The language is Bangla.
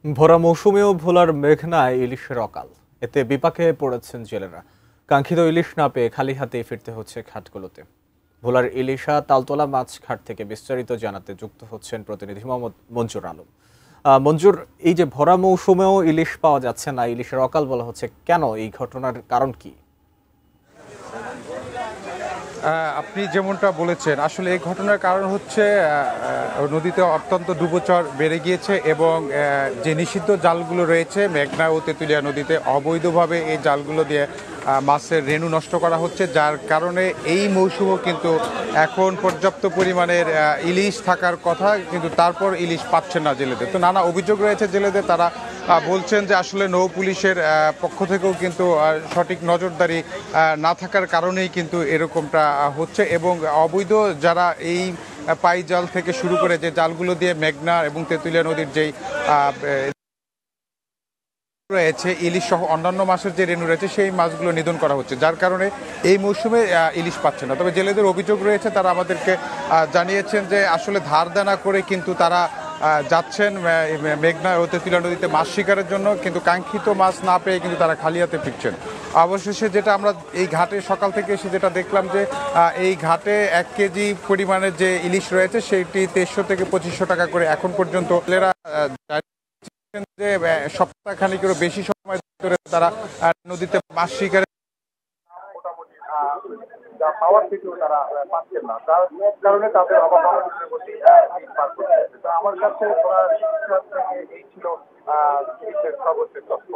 ভরা মৌসুমেও ভোলার মেঘনায় ইলিশের অকাল। এতে বিপাকে পড়েছেন জেলেরা। কাঙ্ক্ষিত ইলিশ না পেয়ে খালি হাতে ফিরতে হচ্ছে ঘাটগুলোতে। ভোলার ইলিশা তালতলা মাছ ঘাট থেকে বিস্তারিত জানাতে যুক্ত হচ্ছেন প্রতিনিধি মোহাম্মদ মঞ্জুর আলম। মঞ্জুর, এই যে ভরা মৌসুমেও ইলিশ পাওয়া যাচ্ছে না, ইলিশের অকাল বলা হচ্ছে, কেন? এই ঘটনার কারণ কি? আপনি যেমনটা বলেছেন, আসলে এই ঘটনার কারণ হচ্ছে নদীতে অত্যন্ত ডুবোচর বেড়ে গিয়েছে এবং যে নিষিদ্ধ জালগুলো রয়েছে মেঘনা ও তেঁতুলিয়া নদীতে অবৈধভাবে এই জালগুলো দিয়ে মাছের রেণু নষ্ট করা হচ্ছে, যার কারণে এই মৌসুমও কিন্তু এখন পর্যাপ্ত পরিমাণের ইলিশ থাকার কথা, কিন্তু তারপর ইলিশ পাচ্ছেন না জেলেদের। তো নানা অভিযোগ রয়েছে জেলেদের। তারা বলছেন যে আসলে নৌ পুলিশের পক্ষ থেকেও কিন্তু সঠিক নজরদারি না থাকার কারণেই কিন্তু এরকমটা হচ্ছে এবং অবৈধ যারা এই পাই জাল থেকে শুরু করে যে জালগুলো দিয়ে মেঘনা এবং তেঁতুলিয়া নদীর যেই রয়েছে ইলিশ সহ অন্যান্য মাছের যে রেণু রয়েছে সেই মাছগুলো নিধন করা হচ্ছে, যার কারণে এই মৌসুমে ইলিশ পাচ্ছে না। তবে জেলেদের অভিযোগ রয়েছে, তারা আমাদেরকে জানিয়েছেন যে আসলে ধার দেনা করে কিন্তু তারা যাচ্ছেন মেঘনা ও তেঁতুলিয়া নদীতে মাছ শিকারের জন্য, কিন্তু কাঙ্ক্ষিত মাছ না পেয়ে কিন্তু তারা খালি হাতে ফিরছেন। অবশেষে যেটা আমরা এই ঘাটে সকাল থেকে এসে যেটা দেখলাম যে এই ঘাটে 1 কেজি পরিমাণের যে ইলিশ রয়েছে সেইটি 2300 থেকে 2500 টাকা করে এখন পর্যন্ত যে সপ্তাহখানিকেরও বেশি সময় ধরে তারা নদীতে মাছ শিকারে যা পাওয়ার থেকেও তারা পাচ্ছেন না, যার কারণে তাদের অভাব আমার কাছে এই ছিল সর্বোচ্চ তথ্য।